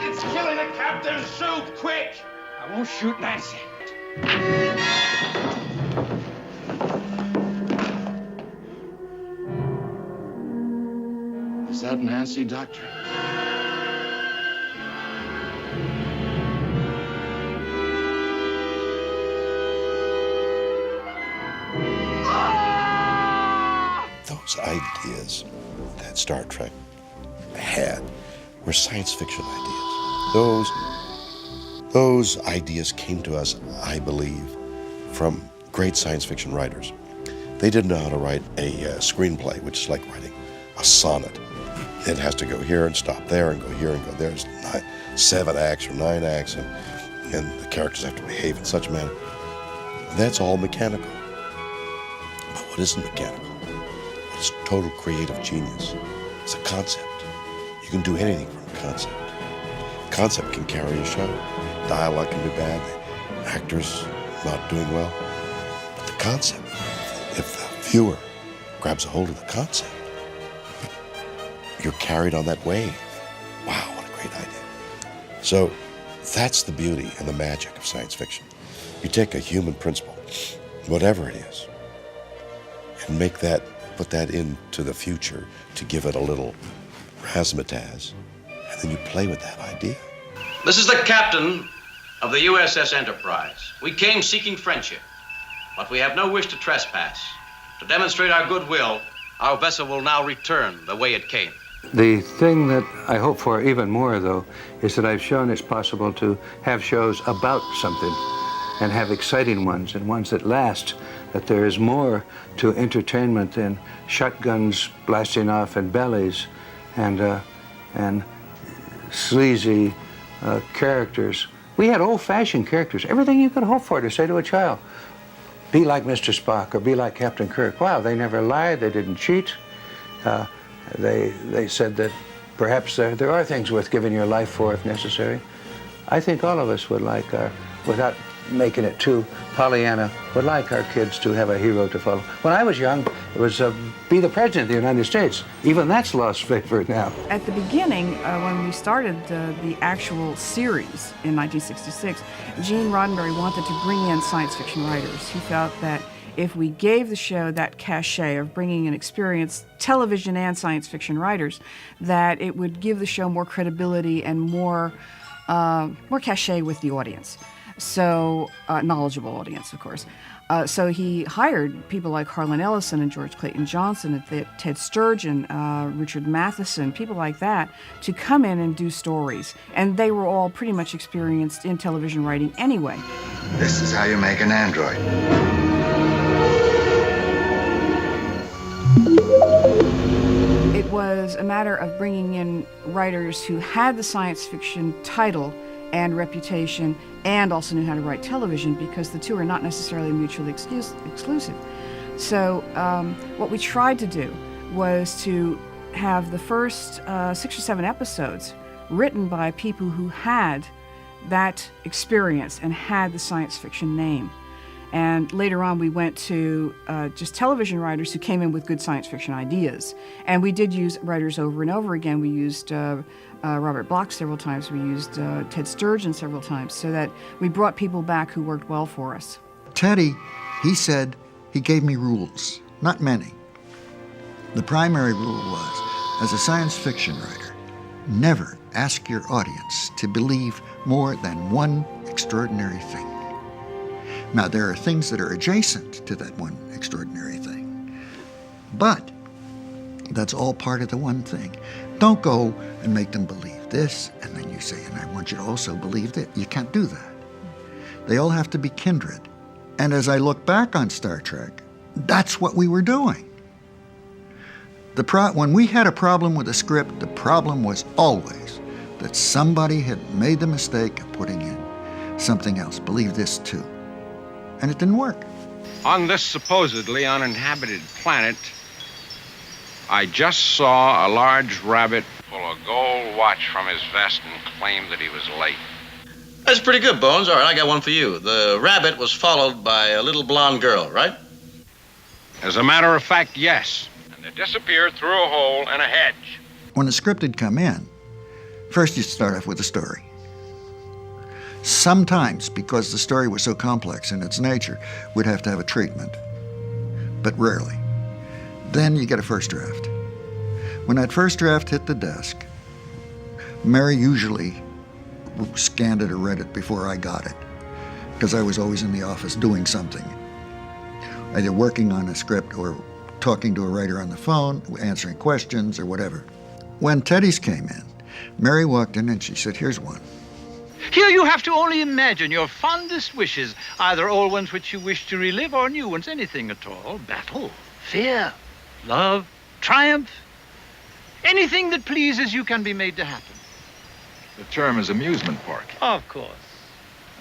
It's killing the captain's soup, quick! I won't shoot Nancy. Is that Nancy, Doctor? Those ideas that Star Trek had were science fiction ideas. Those ideas came to us, I believe, from great science fiction writers. They didn't know how to write a screenplay, which is like writing a sonnet. It has to go here and stop there and go here and go there. There's 7 acts or 9 acts, and the characters have to behave in such a manner. That's all mechanical. But what isn't mechanical? What is total creative genius? It's a concept. You can do anything from a concept. Concept can carry a show. Dialogue can be bad. The actors not doing well. But the concept, if the viewer grabs a hold of the concept, you're carried on that wave. Wow, what a great idea. So that's the beauty and the magic of science fiction. You take a human principle, whatever it is, and put that into the future to give it a little razzmatazz, and then you play with that idea. This is the captain of the USS Enterprise. We came seeking friendship, but we have no wish to trespass. To demonstrate our goodwill, our vessel will now return the way it came. The thing that I hope for even more, though, is that I've shown it's possible to have shows about something and have exciting ones and ones that last, that there is more to entertainment than shotguns blasting off and bellies and sleazy characters. We had old-fashioned characters, everything you could hope for to say to a child. Be like Mr. Spock or be like Captain Kirk. Wow, they never lied, they didn't cheat. They said that perhaps there are things worth giving your life for if necessary. I think all of us would like, without making it too Pollyanna, would like our kids to have a hero to follow. When I was young, it was be the President of the United States. Even that's lost favor now. At the beginning, when we started the actual series in 1966, Gene Roddenberry wanted to bring in science fiction writers. He felt that if we gave the show that cachet of bringing in experienced television and science fiction writers, that it would give the show more credibility and more cachet with the audience. So, knowledgeable audience, of course. So he hired people like Harlan Ellison and George Clayton Johnson, Ted Sturgeon, Richard Matheson, people like that, to come in and do stories. And they were all pretty much experienced in television writing anyway. This is how you make an android. It was a matter of bringing in writers who had the science fiction title and reputation and also knew how to write television, because the two are not necessarily mutually exclusive. So what we tried to do was to have the first 6 or 7 episodes written by people who had that experience and had the science fiction name. And later on, we went to just television writers who came in with good science fiction ideas. And we did use writers over and over again. We used Robert Bloch several times. We used Ted Sturgeon several times, so that we brought people back who worked well for us. Teddy, he said, he gave me rules, not many. The primary rule was, as a science fiction writer, never ask your audience to believe more than one extraordinary thing. Now, there are things that are adjacent to that one extraordinary thing, but that's all part of the one thing. Don't go and make them believe this, and then you say, and I want you to also believe that. You can't do that. They all have to be kindred. And as I look back on Star Trek, that's what we were doing. When we had a problem with a script, the problem was always that somebody had made the mistake of putting in something else. Believe this too. And it didn't work. On this supposedly uninhabited planet, I just saw a large rabbit pull a gold watch from his vest and claim that he was late. That's pretty good, Bones. All right, I got one for you. The rabbit was followed by a little blonde girl, right? As a matter of fact, yes. And they disappeared through a hole in a hedge. When the script had come in, first you start off with a story. Sometimes, because the story was so complex in its nature, we'd have to have a treatment, but rarely. Then you get a first draft. When that first draft hit the desk, Mary usually scanned it or read it before I got it, because I was always in the office doing something, either working on a script or talking to a writer on the phone, answering questions or whatever. When Teddy's came in, Mary walked in and she said, "Here's one." Here you have to only imagine your fondest wishes, either old ones which you wish to relive or new ones, anything at all. Battle, fear, love, triumph. Anything that pleases you can be made to happen. The term is amusement park. Of course.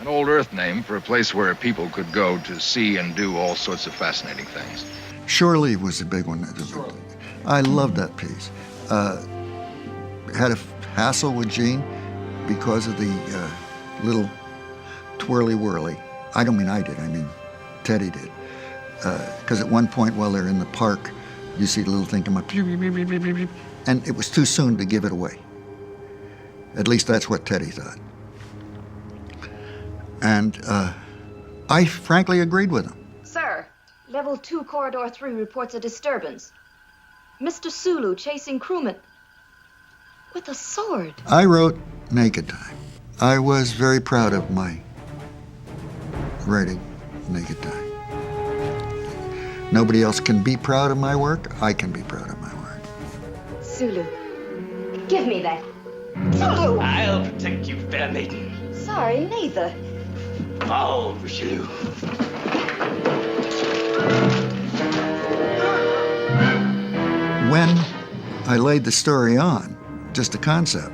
An old Earth name for a place where people could go to see and do all sorts of fascinating things. Shore Leave was a big one. I loved that piece. Had a hassle with Gene because of the little twirly-whirly. I don't mean I did, I mean Teddy did. Because at one point while they're in the park, you see the little thing come up, and it was too soon to give it away. At least that's what Teddy thought. And I frankly agreed with him. Sir, Level 2, Corridor 3 reports a disturbance. Mr. Sulu chasing crewmen with a sword. I wrote Naked Time. I was very proud of my writing Naked Time. Nobody else can be proud of my work. I can be proud of my work. Sulu, give me that. Sulu! I'll protect you, fair maiden. Sorry, neither. Oh, Richelieu. When I laid the story on, just a concept,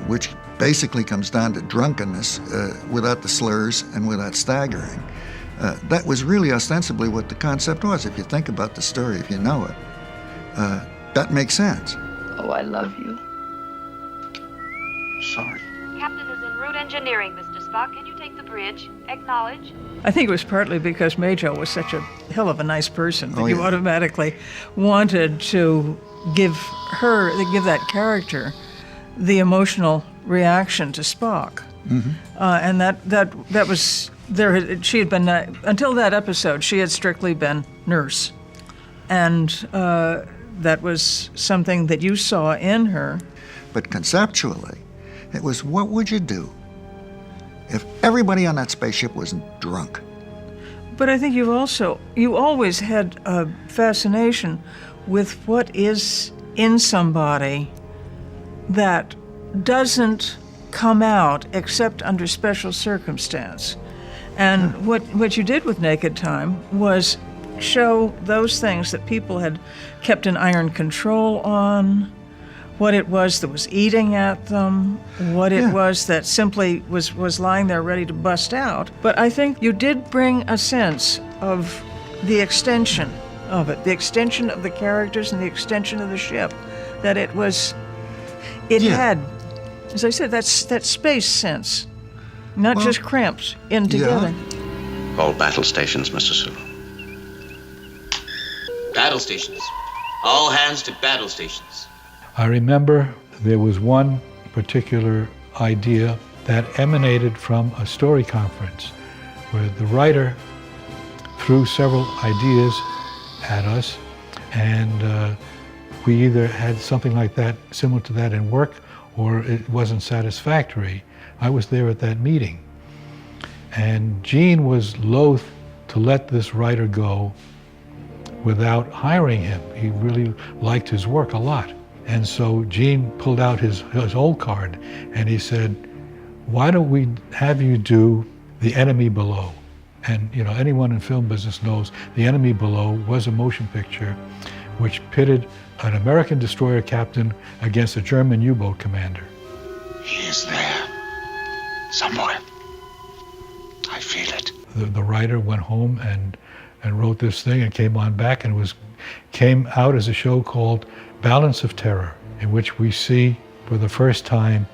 which basically comes down to drunkenness without the slurs and without staggering, that was really ostensibly what the concept was. If you think about the story, if you know it, that makes sense. Oh, I love you. Sorry. Captain is en route engineering, Mr. Spock. Can you take the bridge? Acknowledge. I think it was partly because Major was such a hell of a nice person that you yeah. automatically wanted to give that character the emotional reaction to Spock. Mm-hmm. And that was there. She had been until that episode. She had strictly been nurse, and that was something that you saw in her. But conceptually, it was, what would you do if everybody on that spaceship was drunk? But I think you always had a fascination with what is in somebody that doesn't come out except under special circumstance. And what you did with Naked Time was show those things that people had kept an iron control on, what it was that was eating at them, what it was that simply was lying there ready to bust out. But I think you did bring a sense of the extension of it, the extension of the characters and the extension of the ship, that it had, as I said, that space sense, not just cramped in together. All battle stations, Mr. Sulu. Battle stations. All hands to battle stations. I remember there was one particular idea that emanated from a story conference where the writer threw several ideas at us, and we either had something like that, similar to that in work, or it wasn't satisfactory. I was there at that meeting. And Gene was loath to let this writer go without hiring him. He really liked his work a lot. And so Gene pulled out his old card and he said, "Why don't we have you do The Enemy Below?" And anyone in film business knows The Enemy Below was a motion picture which pitted an American destroyer captain against a German U-boat commander. He is there. Somewhere. I feel it. The writer went home and wrote this thing and came on back, and came out as a show called Balance of Terror, in which we see for the first time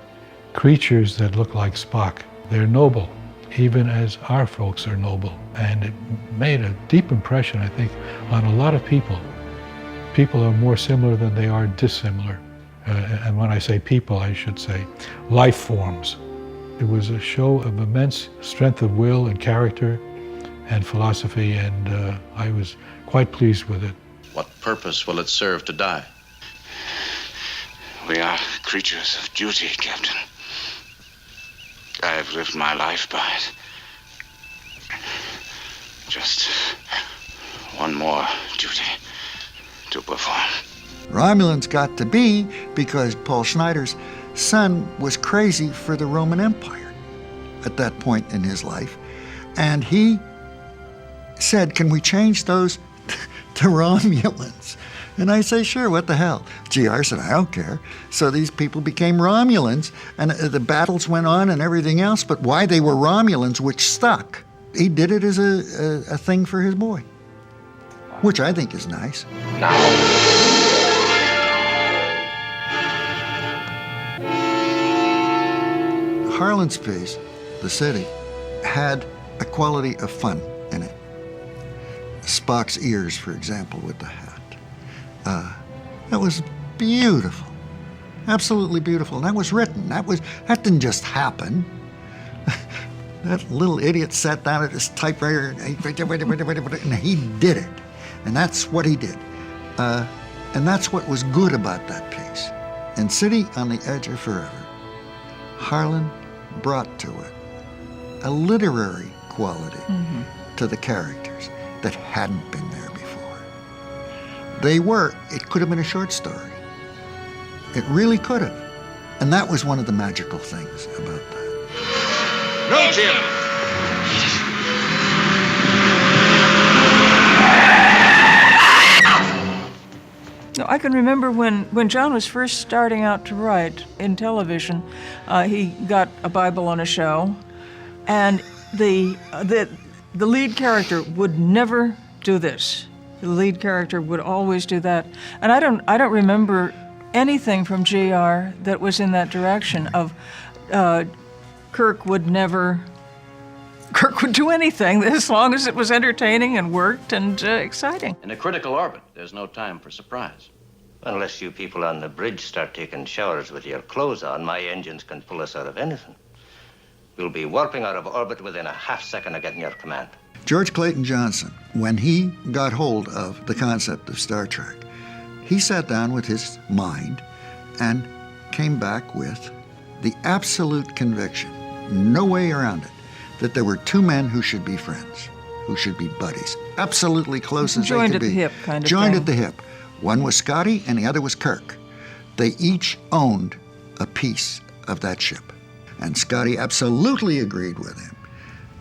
creatures that look like Spock. They're noble. even as our folks are noble. And it made a deep impression, I think, on a lot of people. People are more similar than they are dissimilar. And when I say people, I should say life forms. It was a show of immense strength of will and character and philosophy, and I was quite pleased with it. What purpose will it serve to die? We are creatures of duty, Captain. I have lived my life by it. Just one more duty to perform. Romulans got to be because Paul Schneider's son was crazy for the Roman Empire at that point in his life. And he said, can we change those to Romulans? And I say, sure, what the hell? GR said, I don't care. So these people became Romulans, and the battles went on and everything else, but why they were Romulans, which stuck, he did it as a thing for his boy, which I think is nice. Harlan's piece, The City, had a quality of fun in it. Spock's ears, for example, with the hat. That was beautiful, absolutely beautiful. And that was written. That didn't just happen. That little idiot sat down at his typewriter and he did it. And that's what he did. And that's what was good about that piece. In City on the Edge of Forever, Harlan brought to it a literary quality to the characters that hadn't been there before. It could have been a short story. It really could have. And that was one of the magical things about that. No, Jim! No, I can remember when John was first starting out to write in television, he got a Bible on a show, and the lead character would never do this. The lead character would always do that. And I don't remember anything from GR that was in that direction of Kirk would do anything as long as it was entertaining and worked and exciting. In a critical orbit, there's no time for surprise. Unless you people on the bridge start taking showers with your clothes on, my engines can pull us out of anything. We'll be warping out of orbit within a half second of getting your command. George Clayton Johnson, when he got hold of the concept of Star Trek, he sat down with his mind and came back with the absolute conviction, no way around it, that there were two men who should be friends, who should be buddies, absolutely close as they could be. Joined at the hip kind of Joined thing. at the hip. One was Scotty and the other was Kirk. They each owned a piece of that ship. And Scotty absolutely agreed with him.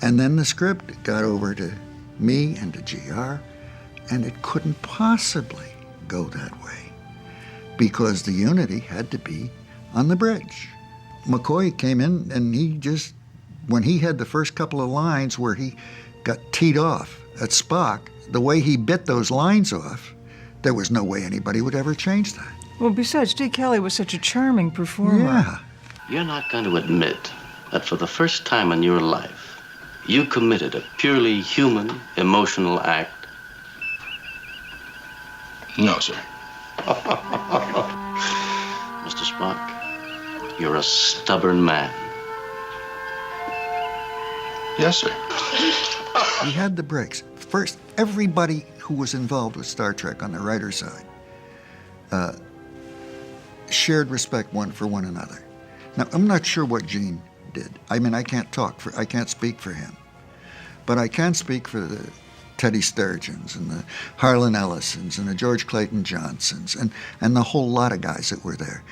And then the script got over to me and to GR, and it couldn't possibly go that way because the unity had to be on the bridge. McCoy came in and when he had the first couple of lines where he got teed off at Spock, the way he bit those lines off, there was no way anybody would ever change that. Well, besides, D. Kelly was such a charming performer. Yeah. You're not going to admit that for the first time in your life, you committed a purely human, emotional act? No, sir. Mr. Spock, you're a stubborn man. Yes, sir. We had the breaks. First, everybody who was involved with Star Trek on the writer's side shared respect for one another. Now, I'm not sure what Gene did. I mean, I can't speak for him. But I can speak for the Teddy Sturgeons and the Harlan Ellisons and the George Clayton Johnsons and the whole lot of guys that were there.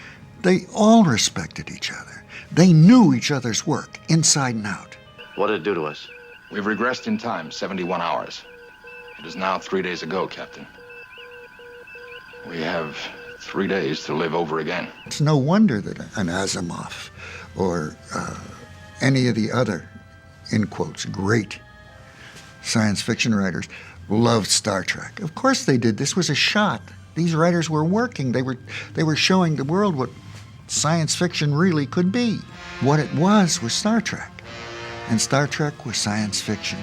They all respected each other. They knew each other's work inside and out. What did it do to us? We've regressed in time 71 hours. It is now 3 days ago, Captain. We have 3 days to live over again. It's no wonder that an Asimov or any of the other, in quotes, great science fiction writers loved Star Trek. Of course they did. This was a shot. These writers were working. They were showing the world what science fiction really could be. What it was Star Trek. And Star Trek was science fiction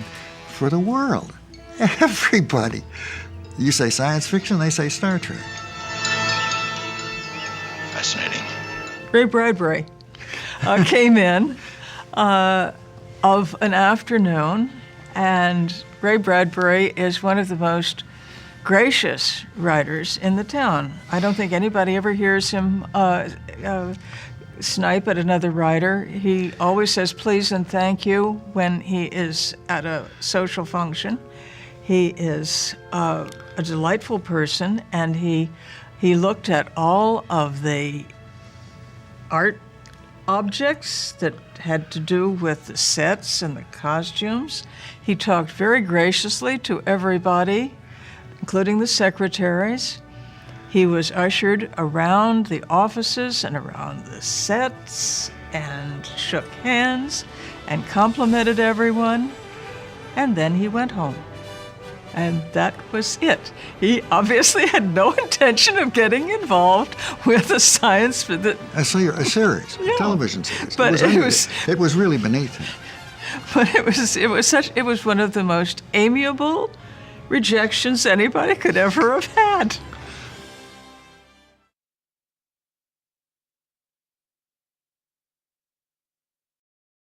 for the world. Everybody. You say science fiction, they say Star Trek. Fascinating. Ray Bradbury came in of an afternoon, and Ray Bradbury is one of the most gracious writers in the town. I don't think anybody ever hears him snipe at another writer. He always says please and thank you when he is at a social function. He is a delightful person, and he looked at all of the art objects that had to do with the sets and the costumes. He talked very graciously to everybody, including the secretaries. He was ushered around the offices and around the sets and shook hands and complimented everyone, and then he went home. And that was it. He obviously had no intention of getting involved with a science for the a series, yeah. A television series. But it was really beneath him. But it was one of the most amiable rejections anybody could ever have had.